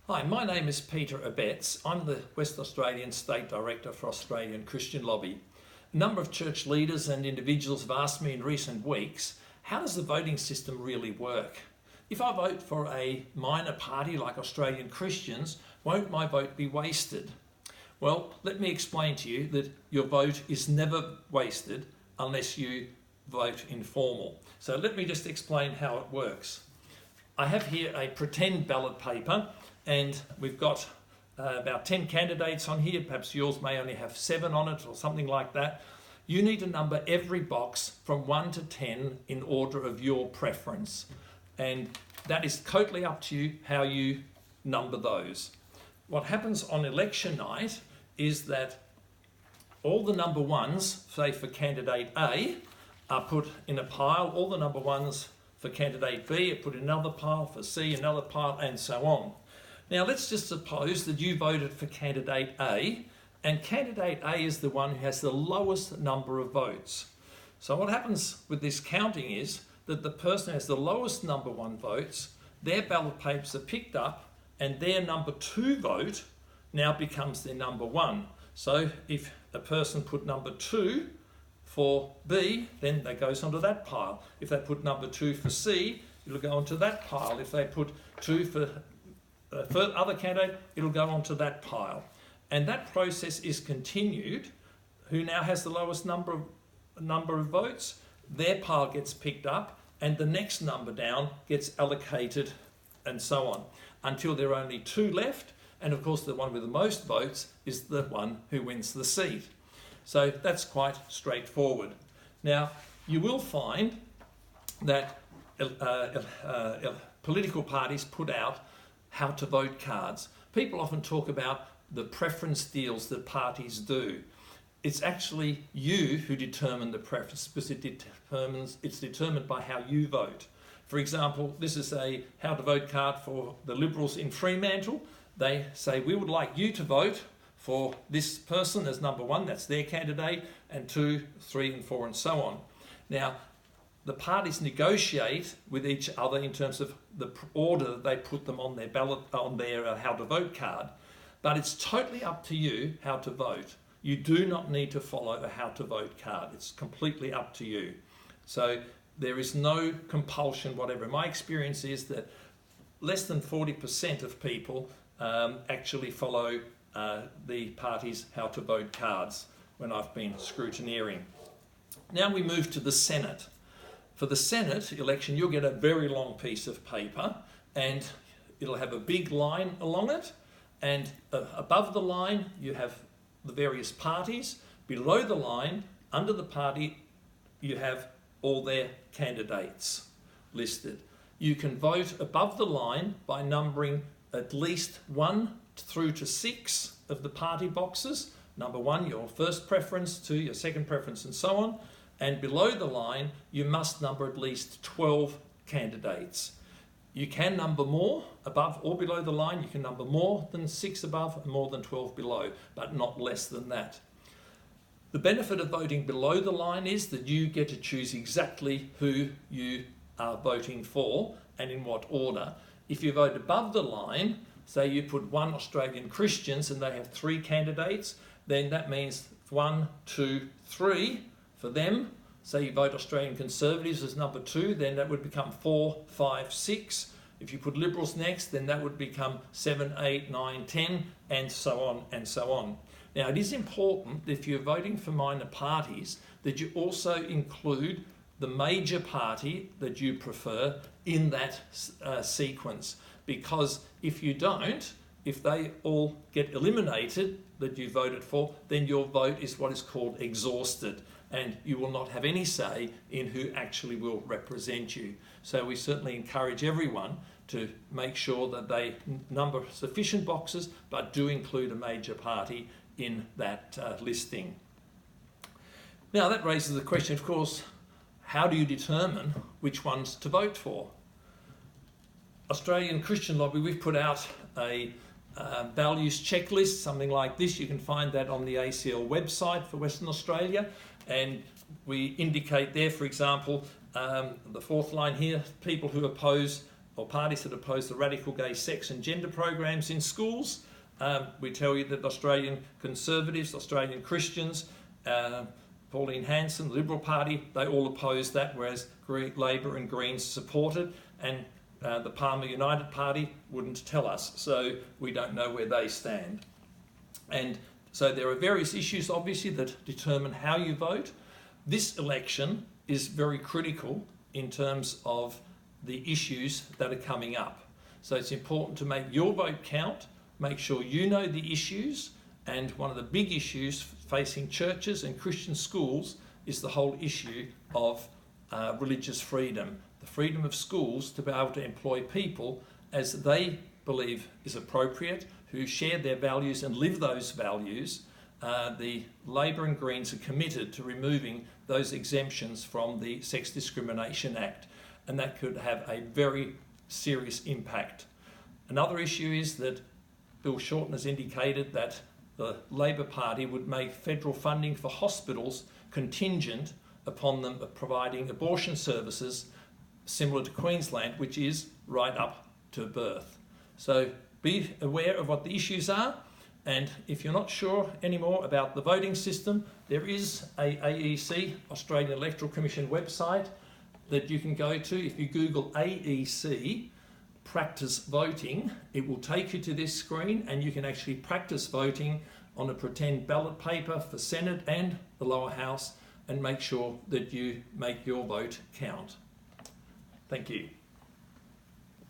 Hi, my name is Peter Abetz. I'm the West Australian State Director for Australian Christian Lobby. A number of church leaders and individuals have asked me in recent weeks, how does the voting system really work? If I vote for a minor party like Australian Christians, won't my vote be wasted? Well, let me explain to you that your vote is never wasted unless you vote informal. So let me just explain how it works. I have here a pretend ballot paper and we've got about 10 candidates on here. Perhaps yours may only have 7 on it or something like that. You need to number every box from 1 to 10 in order of your preference. And that is totally up to you how you number those. What happens on election night is that all the number ones, say for candidate A, are put in a pile. All the number ones for candidate B are put in another pile, for C another pile, and so on. Now let's just suppose that you voted for candidate A, and candidate A is the one who has the lowest number of votes. So what happens with this counting is that the person who has the lowest number 1 votes, their ballot papers are picked up and their number 2 vote now becomes their number 1. So if a person put number 2 for B, then that goes onto that pile. If they put number 2 for C, it'll go onto that pile. If they put 2 for other candidate, it'll go onto that pile. And that process is continued. Who now has the lowest number of votes, their pile gets picked up and the next number down gets allocated and so on until there are only 2 left. And of course the one with the most votes is the one who wins the seat. So that's quite straightforward. Now you will find that political parties put out how to vote cards. People often talk about the preference deals that parties do. It's actually you who determine the preference because it's determined by how you vote. For example, this is a how to vote card for the Liberals in Fremantle. They say, we would like you to vote for this person as number 1, that's their candidate, and 2, 3 and 4 and so on. Now, the parties negotiate with each other in terms of the order that they put them on their ballot, on their how to vote card, but it's totally up to you how to vote. You do not need to follow a how to vote card. It's completely up to you. So there is no compulsion, whatever. My experience is that less than 40% of people actually follow the party's how to vote cards when I've been scrutineering. Now we move to the Senate. For the Senate election, you'll get a very long piece of paper and it'll have a big line along it, and above the line you have the various parties. Below the line, under the party, you have all their candidates listed. You can vote above the line by numbering at least 1 through to 6 of the party boxes. Number 1, your first preference, 2, your second preference, and so on. And below the line, you must number at least 12 candidates. You can number more above or below the line. You can number more than 6 above and more than 12 below, but not less than that. The benefit of voting below the line is that you get to choose exactly who you are voting for and in what order. If you vote above the line, say you put 1 Australian Christians and they have 3 candidates, then that means 1, 2, 3 for them. Say you vote Australian Conservatives as number 2, then that would become 4, 5, 6. If you put Liberals next, then that would become 7, 8, 9, 10, and so on and so on. Now it is important, if you're voting for minor parties, that you also include the major party that you prefer in that sequence, because if you don't, if they all get eliminated that you voted for, then your vote is what is called exhausted and you will not have any say in who actually will represent you. So we certainly encourage everyone to make sure that they number sufficient boxes but do include a major party in that listing. Now that raises the question, of course, how do you determine which ones to vote for? Australian Christian Lobby, we've put out a values checklist, something like this. You can find that on the ACL website for Western Australia, and we indicate there, for example, the 4th line here, people who oppose or parties that oppose the radical gay sex and gender programs in schools. We tell you that Australian Conservatives, Australian Christians, Pauline Hanson, the Liberal Party, they all oppose that, whereas Labor and Greens support it, and the Palmer United Party wouldn't tell us, so we don't know where they stand. And so there are various issues, obviously, that determine how you vote. This election is very critical in terms of the issues that are coming up. So it's important to make your vote count, make sure you know the issues, and one of the big issues facing churches and Christian schools is the whole issue of religious freedom, the freedom of schools to be able to employ people as they believe is appropriate, who share their values and live those values. The Labor and Greens are committed to removing those exemptions from the Sex Discrimination Act, and that could have a very serious impact. Another issue is that Bill Shorten has indicated that the Labor Party would make federal funding for hospitals contingent upon them providing abortion services similar to Queensland, which is right up to birth. So be aware of what the issues are, and if you're not sure anymore about the voting system, there is a AEC, Australian Electoral Commission website, that you can go to. If you Google AEC practice voting, it will take you to this screen, and you can actually practice voting on a pretend ballot paper for Senate and the lower house, and make sure that you make your vote count. Thank you.